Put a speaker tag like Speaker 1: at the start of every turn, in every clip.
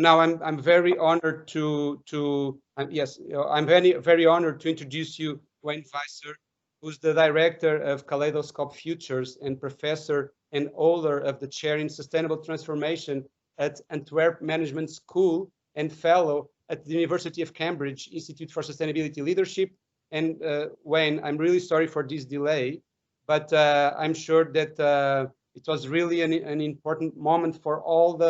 Speaker 1: now I'm very honored I'm very honored to introduce you Wayne Visser, who's the director of Kaleidoscope Futures and professor and author of the chair in sustainable transformation at Antwerp Management School and fellow at the University of Cambridge Institute for Sustainability Leadership. And Wayne, I'm really sorry for this delay, but I'm sure that it was really an important moment for all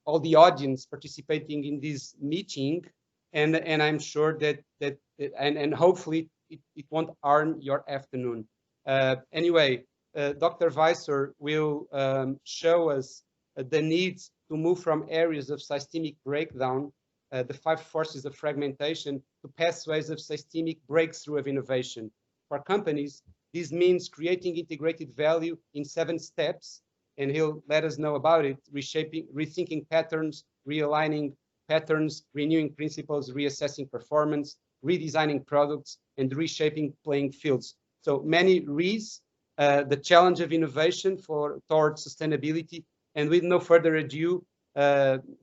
Speaker 1: all the audience participating in this meeting, and I'm sure that hopefully it won't harm your afternoon. Anyway, Dr. Visser will show us the need to move from areas of systemic breakdown, the 5 forces of fragmentation, to pathways of systemic breakthrough of innovation. For companies, this means creating integrated value in 7 steps, and he'll let us know about it: reshaping, rethinking patterns, realigning patterns, renewing principles, reassessing performance, redesigning products, and reshaping playing fields. So many re's, the challenge of innovation towards sustainability. And with no further ado,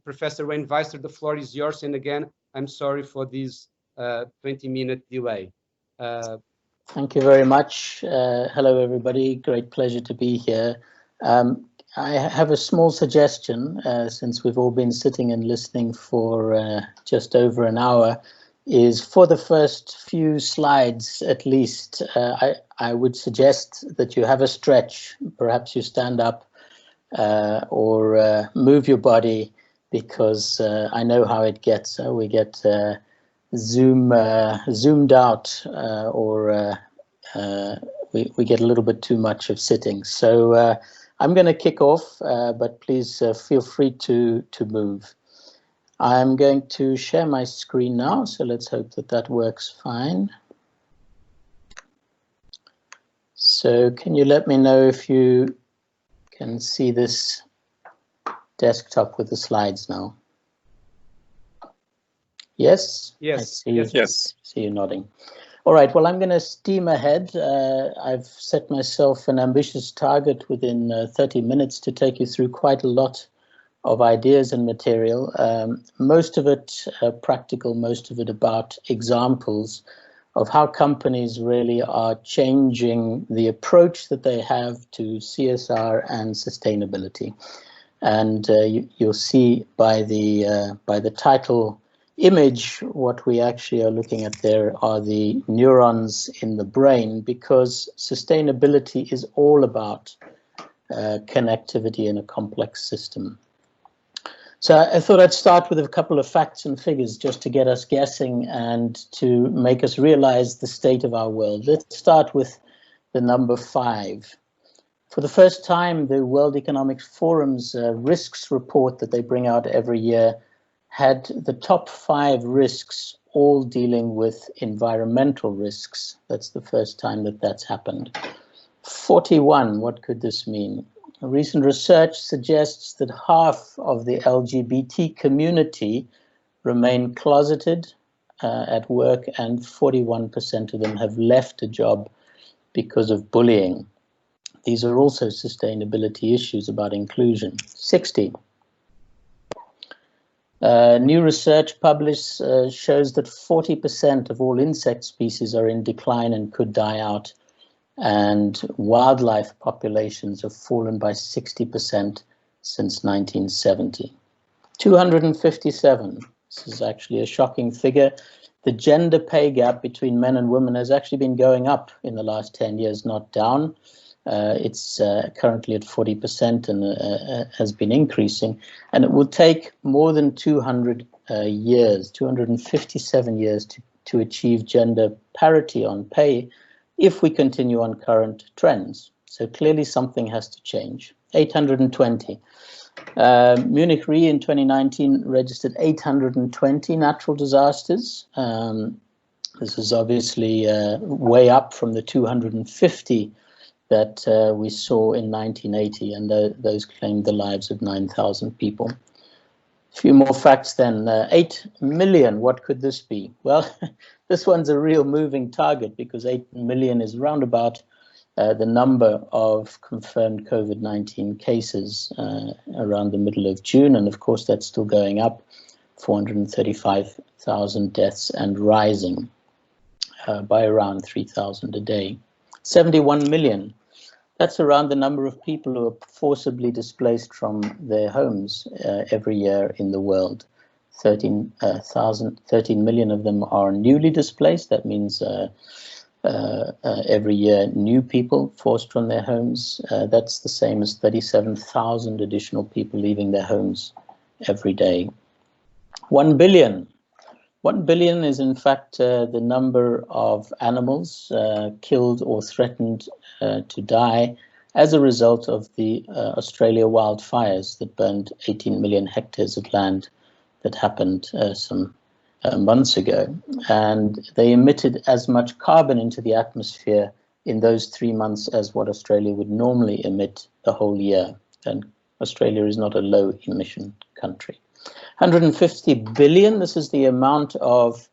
Speaker 1: Professor Wayne Visser, the floor is yours. And again, I'm sorry for this 20-minute delay.
Speaker 2: Thank you very much. Hello, everybody. Great pleasure to be here. I have a small suggestion, since we've all been sitting and listening for just over an hour, is for the first few slides, at least, I would suggest that you have a stretch. Perhaps you stand up or move your body, because I know how it gets. We get zoomed out, or we get a little bit too much of sitting. So I'm going to kick off, but please feel free to move. I'm going to share my screen now, so let's hope that that works fine. So can you let me know if you can see this desktop with the slides now? Yes?
Speaker 1: Yes.
Speaker 3: Yes.
Speaker 2: See you nodding. All right, well, I'm going to steam ahead. I've set myself an ambitious target within 30 minutes to take you through quite a lot of ideas and material, most of it practical, most of it about examples of how companies really are changing the approach that they have to CSR and sustainability. And you'll see by the title image, what we actually are looking at there are the neurons in the brain, because sustainability is all about connectivity in a complex system. So I thought I'd start with a couple of facts and figures just to get us guessing and to make us realize the state of our world. Let's start with the number 5. For the first time, the World Economic Forum's risks report that they bring out every year had the top 5 risks all dealing with environmental risks. That's the first time that that's happened. 41, what could this mean? Recent research suggests that half of the LGBT community remain closeted at work, and 41% of them have left a job because of bullying. These are also sustainability issues about inclusion. 60. New research published shows that 40% of all insect species are in decline and could die out, and wildlife populations have fallen by 60% since 1970. 257, this is actually a shocking figure. The gender pay gap between men and women has actually been going up in the last 10 years, not down. It's currently at 40% and has been increasing, and it will take more than 200 years, 257 years to achieve gender parity on pay if we continue on current trends. So clearly something has to change. 820. Munich Re in 2019 registered 820 natural disasters. This is obviously way up from the 250 that we saw in 1980, and those claimed the lives of 9,000 people. A few more facts then. 8 million, what could this be? Well, this one's a real moving target, because 8 million is round about the number of confirmed COVID-19 cases around the middle of June, and of course that's still going up, 435,000 deaths and rising by around 3,000 a day. 71 million. That's around the number of people who are forcibly displaced from their homes every year in the world. 13 million of them are newly displaced. That means every year new people forced from their homes. That's the same as 37,000 additional people leaving their homes every day. 1 billion. 1 billion is in fact the number of animals killed or threatened to die as a result of the Australia wildfires that burned 18 million hectares of land that happened some months ago. And they emitted as much carbon into the atmosphere in those 3 months as what Australia would normally emit the whole year. And Australia is not a low emission country. 150 billion, this is the amount of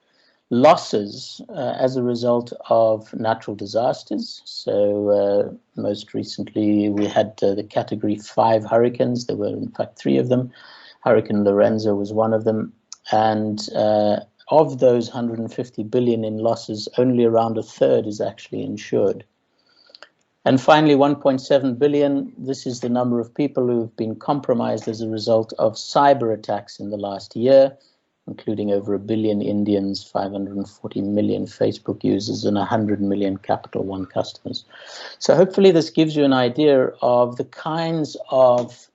Speaker 2: losses as a result of natural disasters. So most recently we had the category 5 hurricanes. There were in fact 3 of them. Hurricane Lorenzo was one of them. And of those 150 billion in losses, only around a third is actually insured. And finally, 1.7 billion, this is the number of people who have been compromised as a result of cyber attacks in the last year, including over 1 billion Indians, 540 million Facebook users, and 100 million Capital One customers. So hopefully this gives you an idea of the kinds of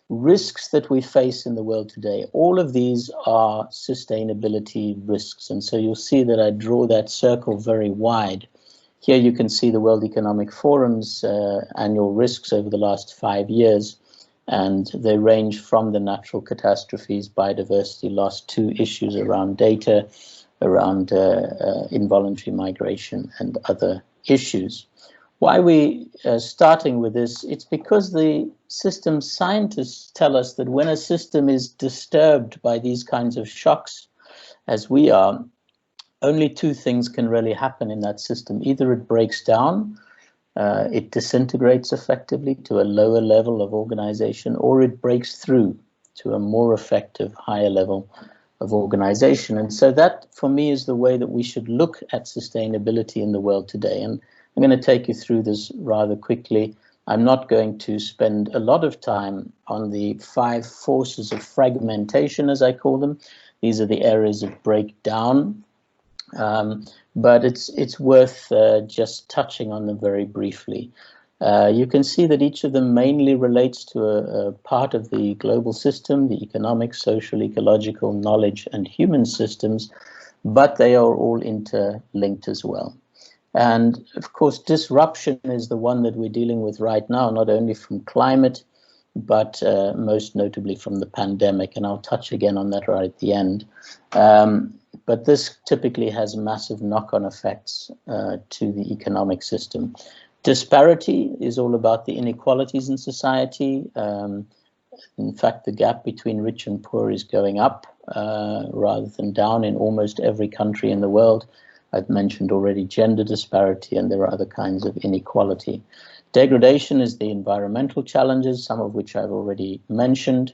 Speaker 2: risks that we face in the world today. All of these are sustainability risks. And so you'll see that I draw that circle very wide. Here you can see the World Economic Forum's annual risks over the last 5 years, and they range from the natural catastrophes, biodiversity loss, to issues around data, around involuntary migration and other issues. Why are we starting with this? It's because the system scientists tell us that when a system is disturbed by these kinds of shocks, as we are, only 2 things can really happen in that system. Either it breaks down, it disintegrates effectively to a lower level of organization, or it breaks through to a more effective, higher level of organization. And so that, for me, is the way that we should look at sustainability in the world today. And I'm going to take you through this rather quickly. I'm not going to spend a lot of time on the 5 forces of fragmentation, as I call them. These are the areas of breakdown. But it's worth just touching on them very briefly. You can see that each of them mainly relates to a part of the global system, the economic, social, ecological, knowledge, and human systems, but they are all interlinked as well. And of course, disruption is the one that we're dealing with right now, not only from climate, but most notably from the pandemic. And I'll touch again on that right at the end. But this typically has massive knock-on effects to the economic system. Disparity is all about the inequalities in society. In fact, the gap between rich and poor is going up rather than down in almost every country in the world. I've mentioned already gender disparity, and there are other kinds of inequality. Degradation is the environmental challenges, some of which I've already mentioned.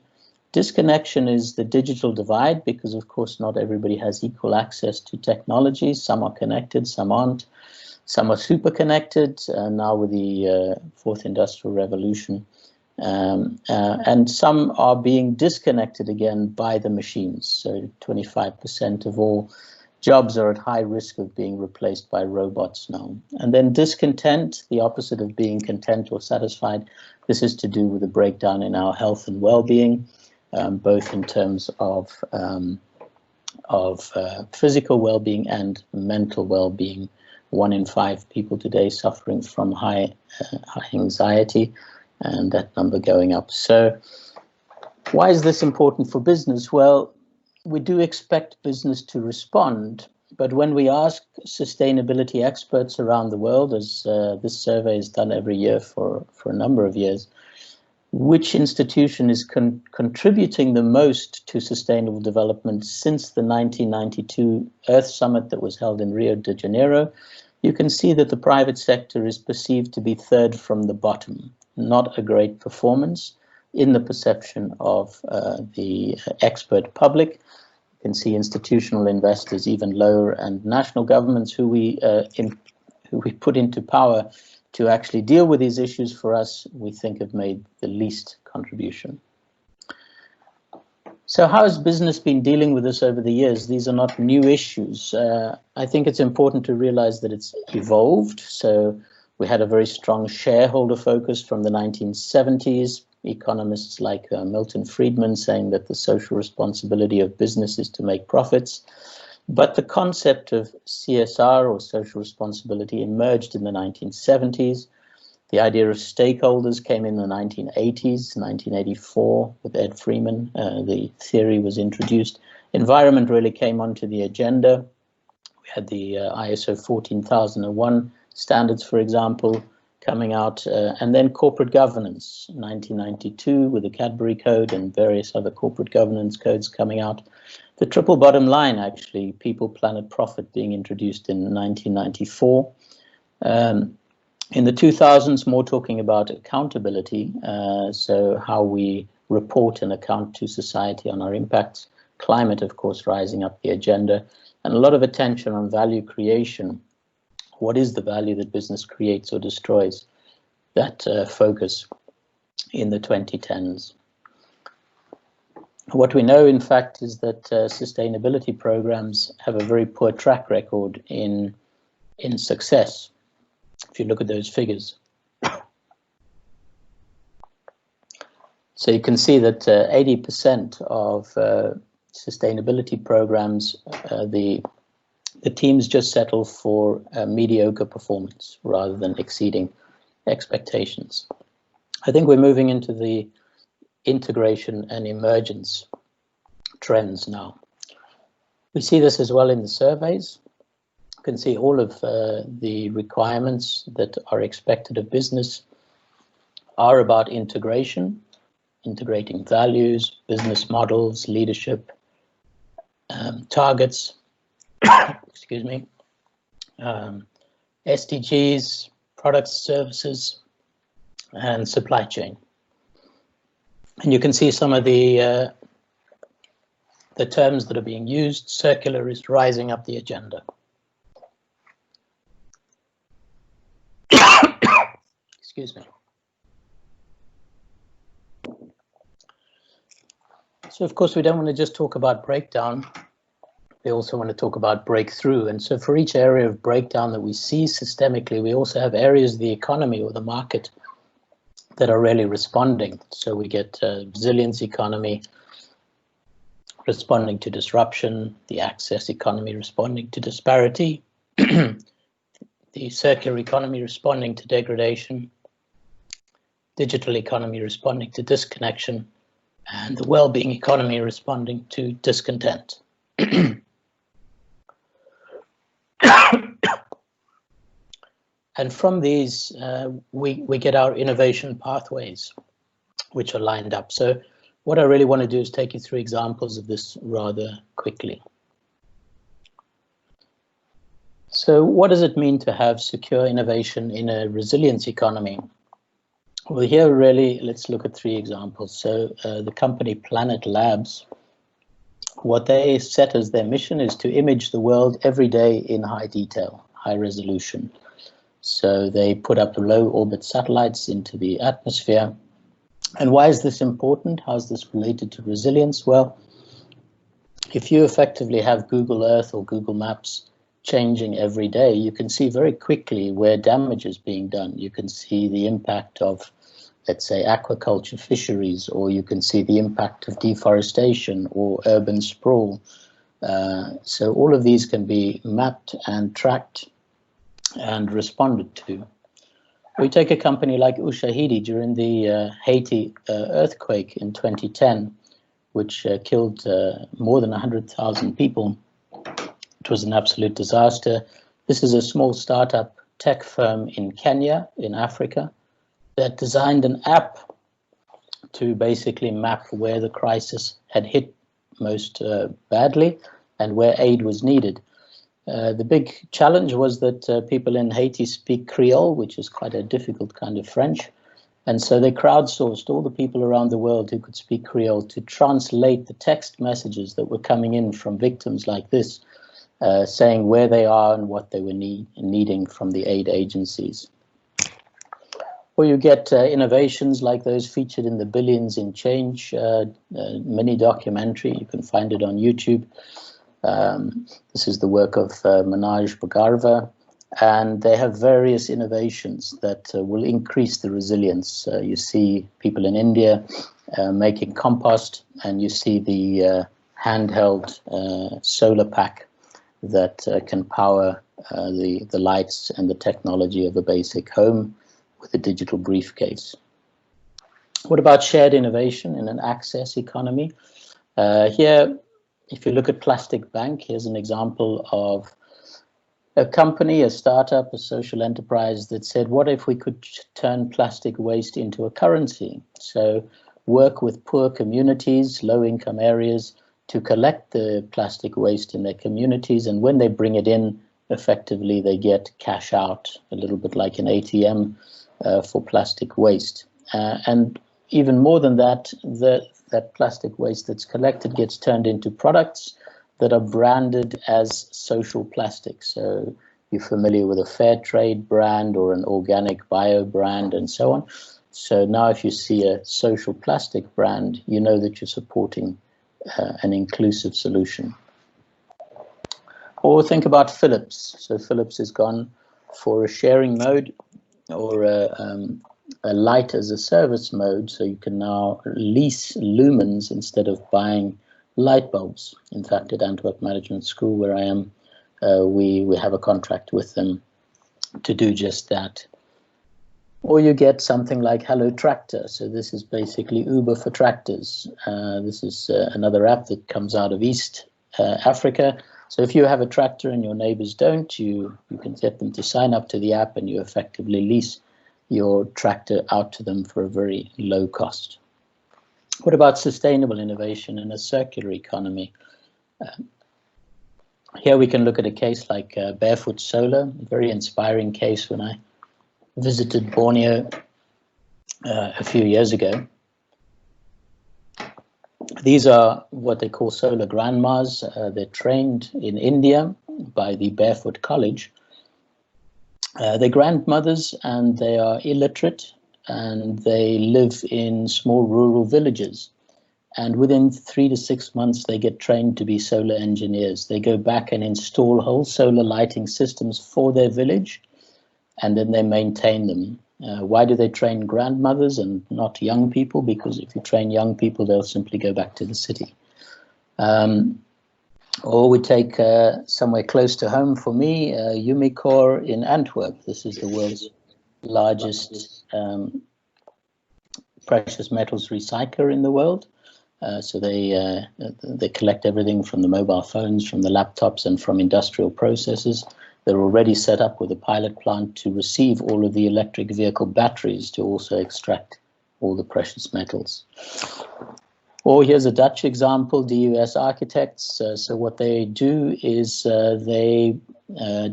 Speaker 2: Disconnection is the digital divide, because of course not everybody has equal access to technology. Some are connected, some aren't. Some are super connected, now with the 4th Industrial Revolution. And some are being disconnected again by the machines. So 25% of all jobs are at high risk of being replaced by robots now. And then discontent, the opposite of being content or satisfied. This is to do with the breakdown in our health and well-being, both in terms of physical well-being and mental well-being. 1 in 5 people today suffering from high anxiety, and that number going up. So why is this important for business? Well, we do expect business to respond, but when we ask sustainability experts around the world, as this survey is done every year for a number of years, which institution is contributing the most to sustainable development since the 1992 Earth Summit that was held in Rio de Janeiro, you can see that the private sector is perceived to be third from the bottom, not a great performance in the perception of the expert public. You can see institutional investors even lower, and national governments who we put into power to actually deal with these issues for us, we think have made the least contribution. So how has business been dealing with this over the years? These are not new issues. I think it's important to realize that it's evolved. So we had a very strong shareholder focus from the 1970s. Economists like Milton Friedman saying that the social responsibility of business is to make profits. But the concept of CSR, or social responsibility, emerged in the 1970s. The idea of stakeholders came in the 1980s, 1984, with Ed Freeman. The theory was introduced. Environment really came onto the agenda. We had the ISO 14001 standards, for example, coming out, and then corporate governance, 1992, with the Cadbury Code and various other corporate governance codes coming out. The triple bottom line, actually, people, planet, profit, being introduced in 1994. In the 2000s, more talking about accountability, so how we report and account to society on our impacts. Climate, of course, rising up the agenda, and a lot of attention on value creation. What is the value that business creates or destroys? That focus in the 2010s. What we know, in fact, is that sustainability programs have a very poor track record in success. If you look at those figures. So you can see that 80% of sustainability programs, the teams just settle for mediocre performance rather than exceeding expectations. I think we're moving into the integration and emergence trends now. We see this as well in the surveys. You can see all of the requirements that are expected of business are about integration, integrating values, business models, leadership, targets, excuse me, SDGs, products, services, and supply chain. And you can see some of the terms that are being used. Circular is rising up the agenda. Excuse me. So of course we don't want to just talk about breakdown. We also want to talk about breakthrough. And so for each area of breakdown that we see systemically, we also have areas of the economy or the market that are really responding. So we get resilience economy responding to disruption, the access economy responding to disparity, the circular economy responding to degradation, digital economy responding to disconnection, and the well-being economy responding to discontent. And from these, we get our innovation pathways, which are lined up. So what I really want to do is take you through examples of this rather quickly. So what does it mean to have secure innovation in a resilience economy? Well, here really, let's look at three examples. So the company Planet Labs, what they set as their mission is to image the world every day in high detail, high resolution. So they put up low orbit satellites into the atmosphere. And why is this important? How is this related to resilience? Well, if you effectively have Google Earth or Google Maps changing every day, you can see very quickly where damage is being done. You can see the impact of, let's say, aquaculture fisheries, or you can see the impact of deforestation or urban sprawl. So all of these can be mapped and tracked and responded to. We take a company like Ushahidi during the Haiti earthquake in 2010, which killed more than 100,000 people. It was an absolute disaster. This is a small startup tech firm in Kenya, in Africa, that designed an app to basically map where the crisis had hit most badly and where aid was needed. The big challenge was that people in Haiti speak Creole, which is quite a difficult kind of French. And so they crowdsourced all the people around the world who could speak Creole to translate the text messages that were coming in from victims like this, saying where they are and what they were needing from the aid agencies. Or you get innovations like those featured in the Billions in Change mini documentary. You can find it on YouTube. This is the work of Manoj Bhargava, and they have various innovations that will increase the resilience. You see people in India making compost, and you see the handheld solar pack that can power the lights and the technology of a basic home with a digital briefcase. What about shared innovation in an access economy? Here, if you look at Plastic Bank, here's an example of a company, a startup, a social enterprise that said, what if we could turn plastic waste into a currency? So work with poor communities, low-income areas, to collect the plastic waste in their communities, and when they bring it in, effectively they get cash out, a little bit like an ATM for plastic waste. And even more than that, that plastic waste that's collected gets turned into products that are branded as social plastic. So you're familiar with a fair trade brand or an organic bio brand and so on. So now if you see a social plastic brand, you know that you're supporting an inclusive solution. Or think about Philips. So Philips has gone for a sharing mode or a light as a service mode. So you can now lease lumens instead of buying light bulbs. In fact, at Antwerp Management School, where I am, we have a contract with them to do just that. Or you get something like Hello Tractor. So this is basically Uber for tractors. This is another app that comes out of East Africa. So if you have a tractor and your neighbors don't, you can get them to sign up to the app, and you effectively lease your tractor out to them for a very low cost. What about sustainable innovation in a circular economy? Here we can look at a case like Barefoot Solar, a very inspiring case when I visited Borneo a few years ago. These are what they call solar grandmas. They're trained in India by the Barefoot College. They're grandmothers and they are illiterate, and they live in small rural villages. And within 3 to 6 months, they get trained to be solar engineers. They go back and install whole solar lighting systems for their village, and then they maintain them. Why do they train grandmothers and not young people? Because if you train young people, they'll simply go back to the city. Or we take somewhere close to home for me, Umicore in Antwerp. This is the world's largest precious metals recycler in the world. So they collect everything from the mobile phones, from the laptops, and from industrial processes. They're already set up with a pilot plant to receive all of the electric vehicle batteries to also extract all the precious metals. Or here's a Dutch example, DUS Architects. So what they do is they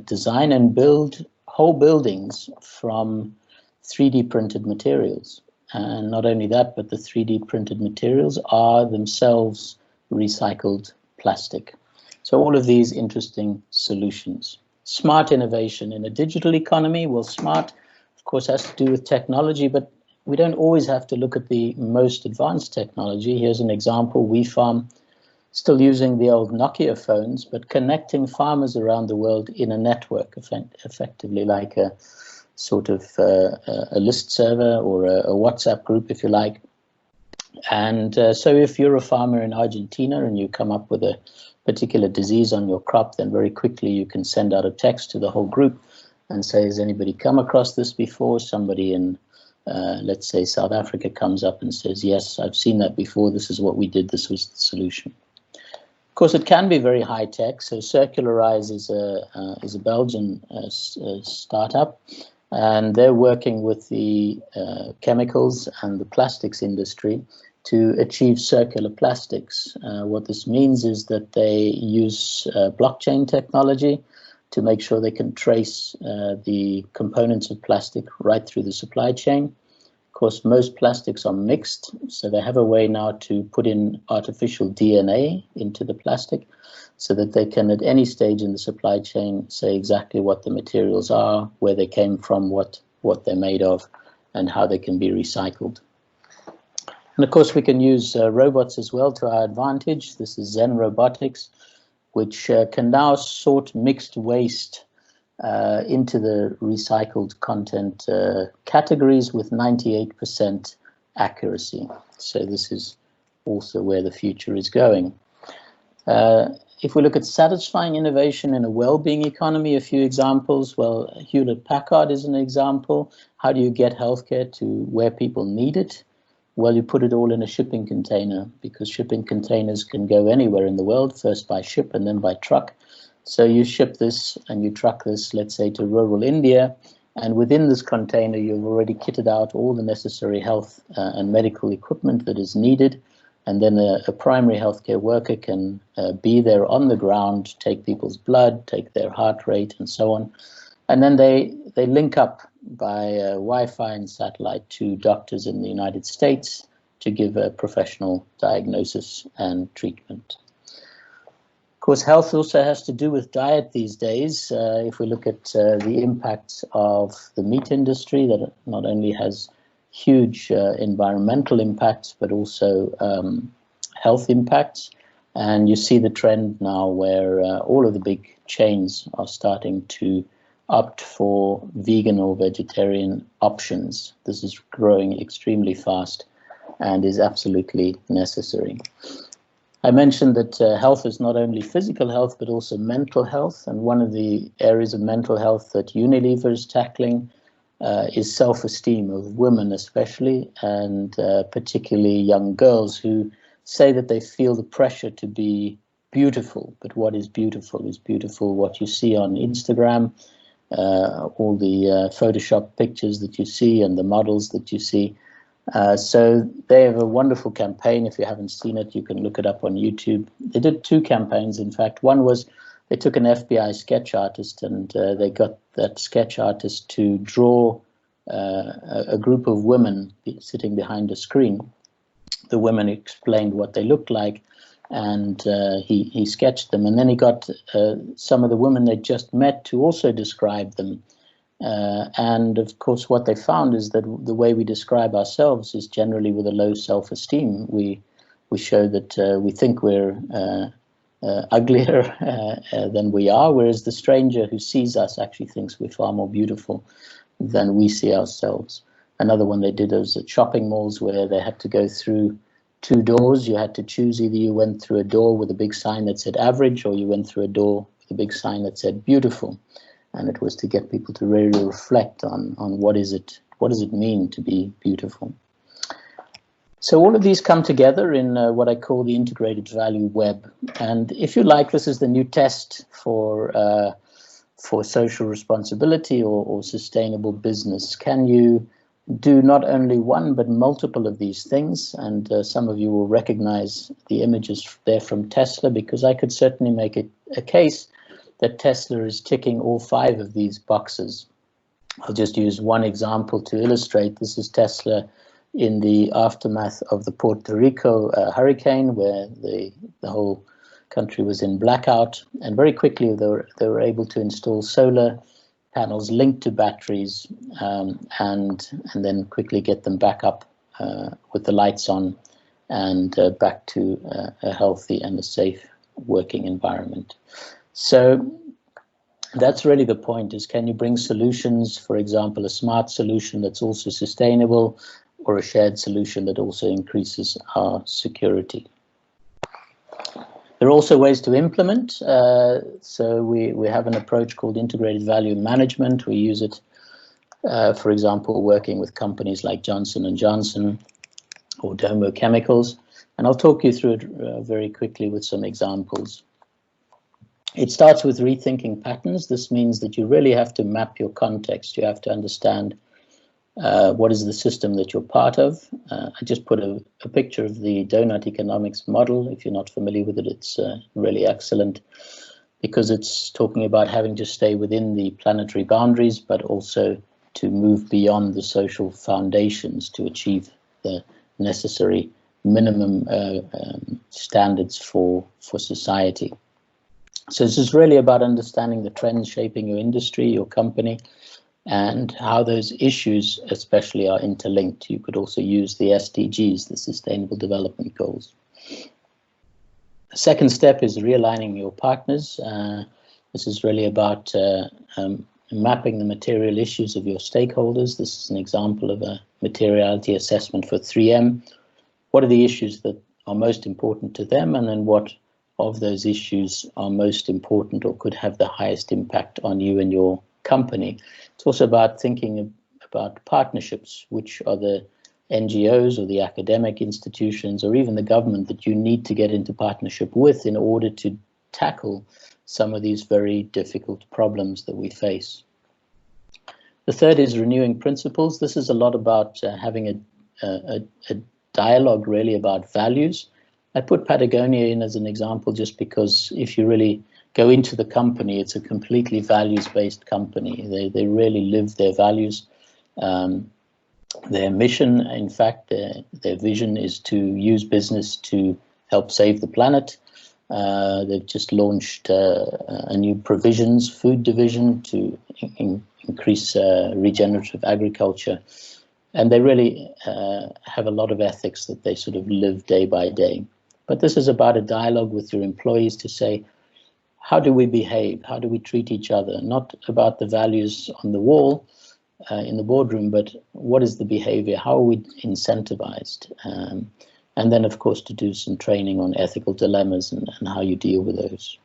Speaker 2: design and build whole buildings from 3D printed materials. And not only that, but the 3D printed materials are themselves recycled plastic. So all of these interesting solutions. Smart innovation in a digital economy. Well, smart, of course, has to do with technology, but we don't always have to look at the most advanced technology. Here's an example. WeFarm, still using the old Nokia phones, but connecting farmers around the world in a network, effectively like a sort of a list server or a WhatsApp group, if you like. And so if you're a farmer in Argentina and you come up with a particular disease on your crop, then very quickly you can send out a text to the whole group and say, has anybody come across this before? Somebody in, let's say, South Africa comes up and says, yes, I've seen that before. This is what we did. This was the solution. Of course, it can be very high tech. So Circularize is a Belgian startup, and they're working with the chemicals and the plastics industry to achieve circular plastics. What this means is that they use blockchain technology to make sure they can trace the components of plastic right through the supply chain. Of course, most plastics are mixed, so they have a way now to put in artificial DNA into the plastic so that they can, at any stage in the supply chain, say exactly what the materials are, where they came from, what they're made of, and how they can be recycled. And of course, we can use robots as well to our advantage. This is Zen Robotics, which can now sort mixed waste into the recycled content categories with 98% accuracy. So this is also where the future is going. If we look at satisfying innovation in a well-being economy, a few examples. Well, Hewlett-Packard is an example. How do you get healthcare to where people need it? Well, you put it all in a shipping container, because shipping containers can go anywhere in the world, first by ship and then by truck. So you ship this and you truck this, let's say, to rural India, and within this container, you've already kitted out all the necessary health and medical equipment that is needed. And then a primary healthcare worker can be there on the ground, take people's blood, take their heart rate, and so on. And then they link up by Wi-Fi and satellite to doctors in the United States to give a professional diagnosis and treatment. Of course, health also has to do with diet these days. If we look at the impacts of the meat industry, that not only has huge environmental impacts, but also health impacts. And you see the trend now where all of the big chains are starting to opt for vegan or vegetarian options. This is growing extremely fast and is absolutely necessary. I mentioned that health is not only physical health, but also mental health. And one of the areas of mental health that Unilever is tackling is self-esteem of women especially, and particularly young girls who say that they feel the pressure to be beautiful. But what is beautiful is beautiful what you see on Instagram, all the Photoshop pictures that you see and the models that you see. So they have a wonderful campaign. If you haven't seen it, you can look it up on YouTube. They did two campaigns, in fact. One was they took an FBI sketch artist and they got that sketch artist to draw a group of women sitting behind a screen. The women explained what they looked like, and he sketched them. And then he got some of the women they just met to also describe them. And of course, what they found is that the way we describe ourselves is generally with a low self-esteem. We show that we think we're uglier than we are, whereas the stranger who sees us actually thinks we're far more beautiful than we see ourselves. Another one they did was at shopping malls where they had to go through two doors. You had to choose, either you went through a door with a big sign that said average, or you went through a door with a big sign that said beautiful. And it was to get people to really reflect on what does it mean to be beautiful. So all of these come together in what I call the integrated value web. And if you like, this is the new test for social responsibility or sustainable business. Can you do not only one, but multiple of these things? And some of you will recognize the images there from Tesla, because I could certainly make a case that Tesla is ticking all 5 of these boxes. I'll just use one example to illustrate. This is Tesla in the aftermath of the Puerto Rico hurricane, where the whole country was in blackout. And very quickly they were able to install solar panels linked to batteries, and then quickly get them back up with the lights on and back to a healthy and a safe working environment. So that's really the point, is can you bring solutions, for example, a smart solution that's also sustainable, or a shared solution that also increases our security. There are also ways to implement. So we have an approach called integrated value management. We use it, for example, working with companies like Johnson & Johnson or Domo Chemicals. And I'll talk you through it very quickly with some examples. It starts with rethinking patterns. This means that you really have to map your context. You have to understand what is the system that you're part of. I just put a picture of the donut economics model. If you're not familiar with it, it's really excellent. because it's talking about having to stay within the planetary boundaries, but also to move beyond the social foundations to achieve the necessary minimum standards for society. So this is really about understanding the trends shaping your industry, your company, and how those issues especially are interlinked. You could also use the SDGs, the Sustainable Development Goals. The second step is realigning your partners. This is really about mapping the material issues of your stakeholders. This is an example of a materiality assessment for 3M. What are the issues that are most important to them, and then what of those issues are most important or could have the highest impact on you and your company? It's also about thinking about partnerships, which are the NGOs or the academic institutions or even the government that you need to get into partnership with in order to tackle some of these very difficult problems that we face. The third is renewing principles. This is a lot about having a dialogue really about values. I put Patagonia in as an example just because if you really go into the company, it's a completely values-based company. They really live their values. Their mission, in fact, their vision is to use business to help save the planet. They've just launched a new provisions food division to increase regenerative agriculture. And they really have a lot of ethics that they sort of live day by day. But this is about a dialogue with your employees to say, how do we behave? How do we treat each other? Not about the values on the wall in the boardroom, but what is the behavior? How are we incentivized? And then, of course, to do some training on ethical dilemmas and how you deal with those.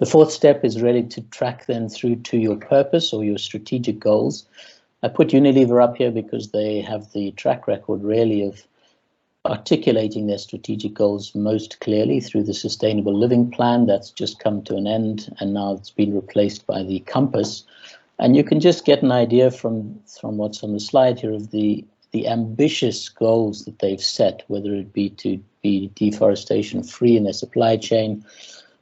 Speaker 2: The fourth step is really to track them through to your purpose or your strategic goals. I put Unilever up here because they have the track record really of articulating their strategic goals most clearly through the Sustainable Living Plan that's just come to an end, and now it's been replaced by the Compass. And you can just get an idea from what's on the slide here of the ambitious goals that they've set, whether it be to be deforestation free in their supply chain,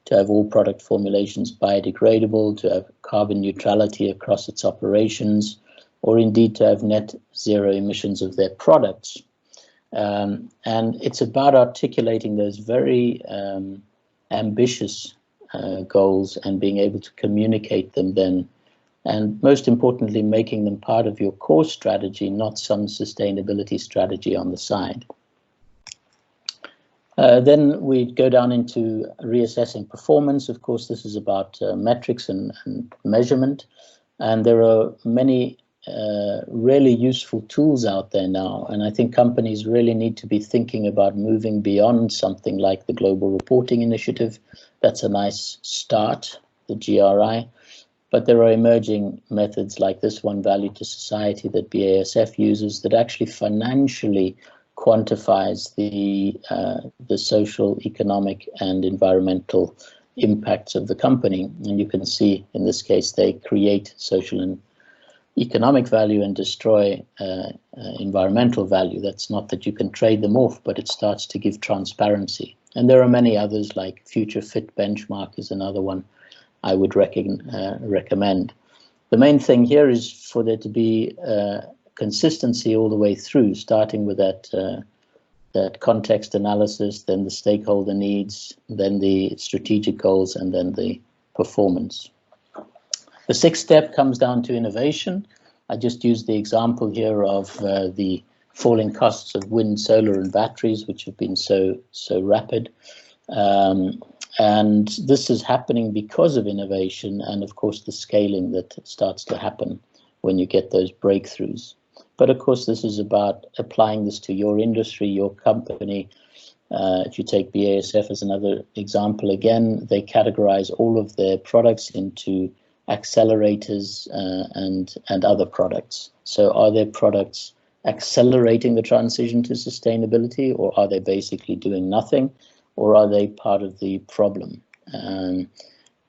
Speaker 2: to have all product formulations biodegradable, to have carbon neutrality across its operations, or indeed to have net zero emissions of their products. And it's about articulating those very ambitious goals and being able to communicate them then, and most importantly, making them part of your core strategy, not some sustainability strategy on the side. Then we go down into reassessing performance. Of course, this is about metrics and measurement, and there are many really useful tools out there now, and I think companies really need to be thinking about moving beyond something like the Global Reporting Initiative. That's a nice start, the GRI, but there are emerging methods like this one, Value to Society, that BASF uses, that actually financially quantifies the social, economic and environmental impacts of the company. And you can see in this case they create social and economic value and destroy environmental value. That's not that you can trade them off, but it starts to give transparency. And there are many others, like Future Fit Benchmark is another one I would recommend. The main thing here is for there to be consistency all the way through, starting with that context analysis, then the stakeholder needs, then the strategic goals, and then the performance. The sixth step comes down to innovation. I just used the example here of the falling costs of wind, solar and batteries, which have been so rapid. And this is happening because of innovation and, of course, the scaling that starts to happen when you get those breakthroughs. But, of course, this is about applying this to your industry, your company. If you take BASF as another example, again, they categorize all of their products into accelerators and other products. So are their products accelerating the transition to sustainability, or are they basically doing nothing, or are they part of the problem?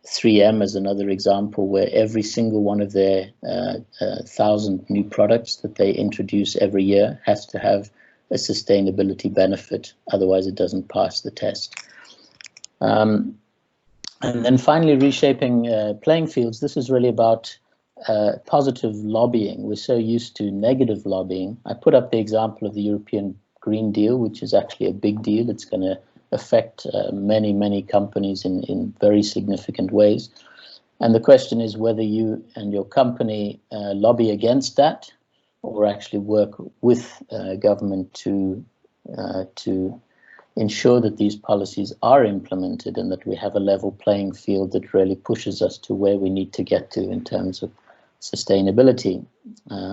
Speaker 2: 3M is another example where every single one of their 1,000 new products that they introduce every year has to have a sustainability benefit, otherwise it doesn't pass the test. And then finally, reshaping playing fields. This is really about positive lobbying. We're so used to negative lobbying. I put up the example of the European Green Deal, which is actually a big deal. It's going to affect many, many companies in very significant ways. And the question is whether you and your company lobby against that, or actually work with government to ensure that these policies are implemented and that we have a level playing field that really pushes us to where we need to get to in terms of sustainability.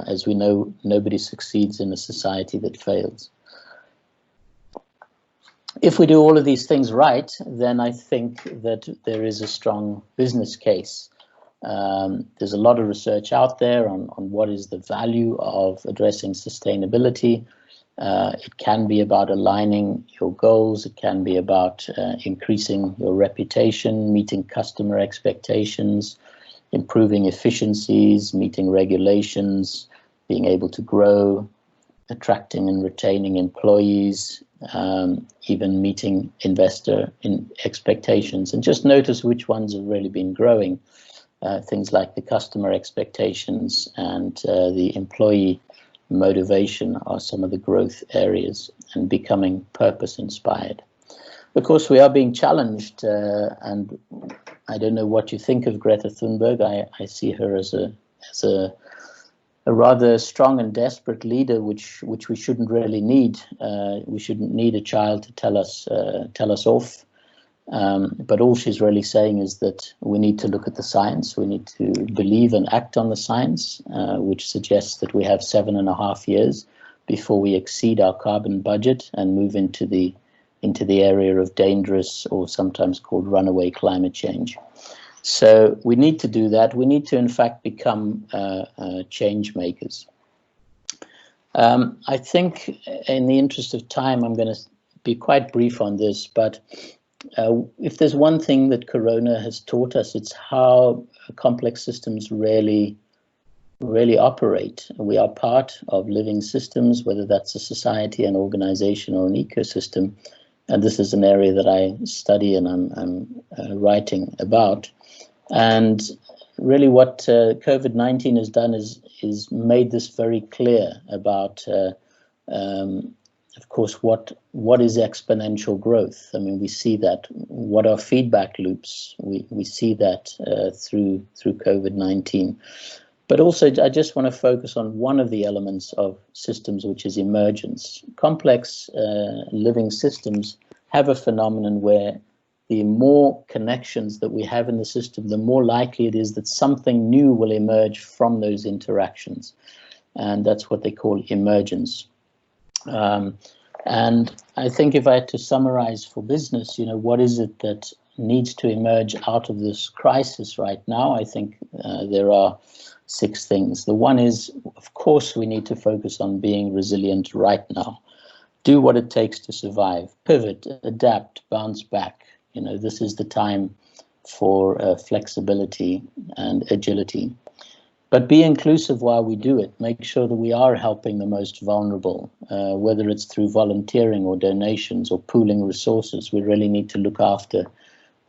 Speaker 2: As we know, nobody succeeds in a society that fails. If we do all of these things right, then I think that there is a strong business case. There's a lot of research out there on what is the value of addressing sustainability. It can be about aligning your goals. It can be about increasing your reputation, meeting customer expectations, improving efficiencies, meeting regulations, being able to grow, attracting and retaining employees, even meeting investor expectations. And just notice which ones have really been growing. Things like the customer expectations and the employee motivation are some of the growth areas, and becoming purpose inspired. Of course, we are being challenged, and I don't know what you think of Greta Thunberg. I see her as a rather strong and desperate leader, which we shouldn't really need. We shouldn't need a child to tell us off. But all she's really saying is that we need to look at the science. We need to believe and act on the science, which suggests that we have 7.5 years before we exceed our carbon budget and move into the area of dangerous, or sometimes called runaway, climate change. So we need to do that. We need to, in fact, become change makers. I think, in the interest of time, I'm going to be quite brief on this, but if there's one thing that Corona has taught us, it's how complex systems really operate. We are part of living systems, whether that's a society, an organization, or an ecosystem. And this is an area that I study and I'm writing about. And really what COVID-19 has done is made this very clear about of course, what is exponential growth? I mean, we see that. What are feedback loops? We see that through COVID-19. But also, I just want to focus on one of the elements of systems, which is emergence. Complex living systems have a phenomenon where the more connections that we have in the system, the more likely it is that something new will emerge from those interactions. And that's what they call emergence. And I think if I had to summarize for business, what is it that needs to emerge out of this crisis right now? I think there are 6 things. The one is, of course, we need to focus on being resilient right now. Do what it takes to survive, pivot, adapt, bounce back. This is the time for flexibility and agility. But be inclusive while we do it. Make sure that we are helping the most vulnerable, whether it's through volunteering or donations or pooling resources. We really need to look after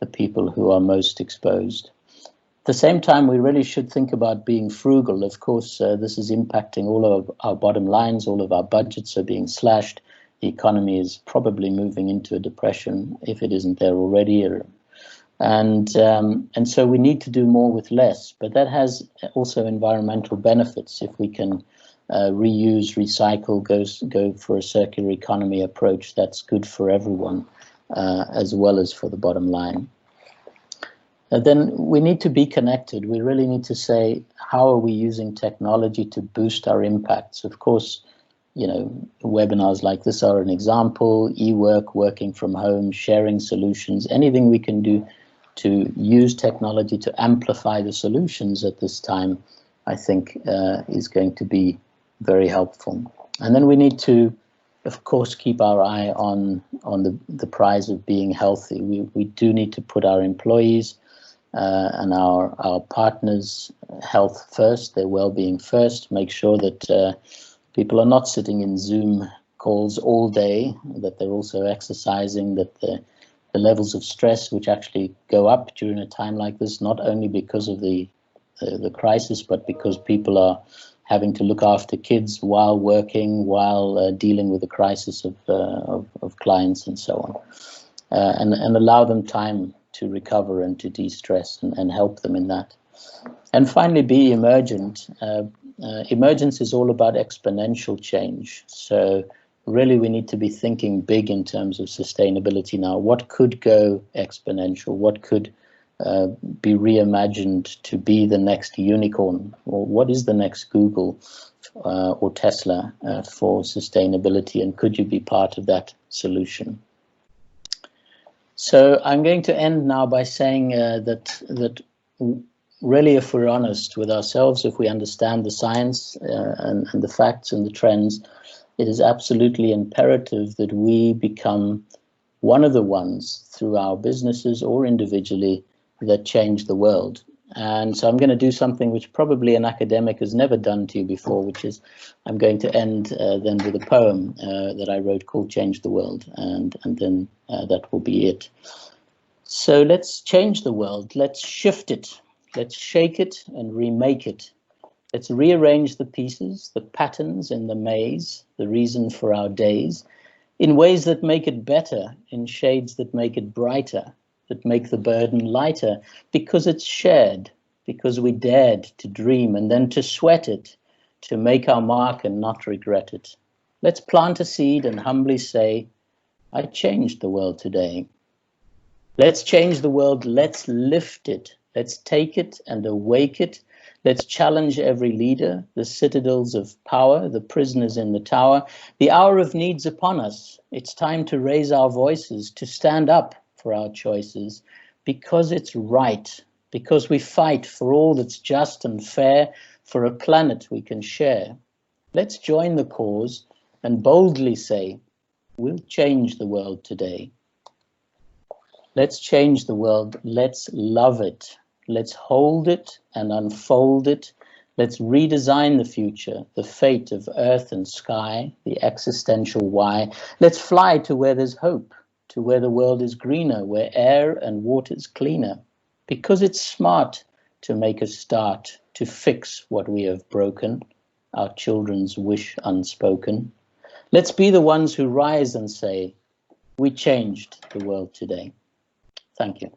Speaker 2: the people who are most exposed. At the same time, we really should think about being frugal. Of course, this is impacting all of our bottom lines. All of our budgets are being slashed. The economy is probably moving into a depression, if it isn't there already. And so we need to do more with less, but that has also environmental benefits. If we can reuse, recycle, go for a circular economy approach, that's good for everyone, as well as for the bottom line. And then we need to be connected. We really need to say, how are we using technology to boost our impacts? Of course, webinars like this are an example, e-work, working from home, sharing solutions, anything we can do to use technology to amplify the solutions at this time, I think is going to be very helpful. And then we need to, of course, keep our eye on the prize of being healthy. We do need to put our employees and our partners' health first, their well-being first, make sure that people are not sitting in Zoom calls all day, that they're also exercising, that the levels of stress which actually go up during a time like this, not only because of the crisis, but because people are having to look after kids while working, while dealing with the crisis of clients and so on, and allow them time to recover and to de-stress and help them in that. And finally, be emergent. Emergence is all about exponential change. So really, we need to be thinking big in terms of sustainability now. What could go exponential? What could be reimagined to be the next unicorn? Or what is the next Google or Tesla for sustainability? And could you be part of that solution? So I'm going to end now by saying that really, if we're honest with ourselves, if we understand the science and the facts and the trends, it is absolutely imperative that we become one of the ones through our businesses or individually that change the world. And so I'm going to do something which probably an academic has never done to you before, which is I'm going to end then with a poem that I wrote called Change the World, and then that will be it. So let's change the world. Let's shift it. Let's shake it and remake it. Let's rearrange the pieces, the patterns in the maze, the reason for our days, in ways that make it better, in shades that make it brighter, that make the burden lighter, because it's shared, because we dared to dream and then to sweat it, to make our mark and not regret it. Let's plant a seed and humbly say, I changed the world today. Let's change the world, let's lift it. Let's take it and awake it. Let's challenge every leader, the citadels of power, the prisoners in the tower. The hour of need's upon us. It's time to raise our voices, to stand up for our choices, because it's right, because we fight for all that's just and fair, for a planet we can share. Let's join the cause and boldly say, we'll change the world today. Let's change the world. Let's love it. Let's hold it and unfold it. Let's redesign the future, the fate of earth and sky, the existential why. Let's fly to where there's hope, to where the world is greener, where air and water's cleaner. Because it's smart to make a start, to fix what we have broken, our children's wish unspoken. Let's be the ones who rise and say, we changed the world today. Thank you.